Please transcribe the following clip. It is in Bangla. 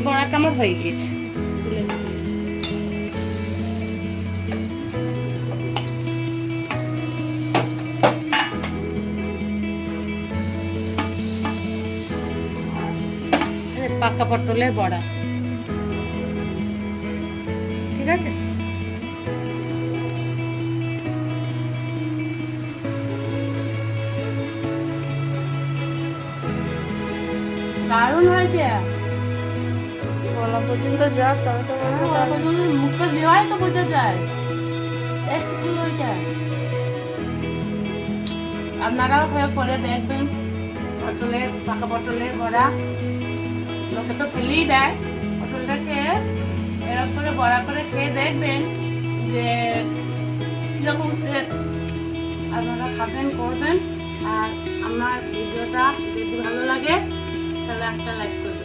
বড়াটা আমার হয়ে গিয়েছে, তুলে নিচ্ছি। পাকা পটলের বড়া, ঠিক আছে। দারুণ হয়েছে, গলা পর্যন্ত যাক তবে তো মুখটা দেওয়াই তো বোঝা যায় একটু হয়েছে। আপনারাও করে দেখবেন পটলের, পাকা পটলের বড়া। লোকে তো ফেলেই দেয়, পটলটাকে এরকম করে বড়া করে খেয়ে দেখবেন যে কিরকম আপনারা খাবেন, করবেন। আর আমার ভিডিওটা যদি ভালো লাগে তাহলে একটা লাইক করবেন।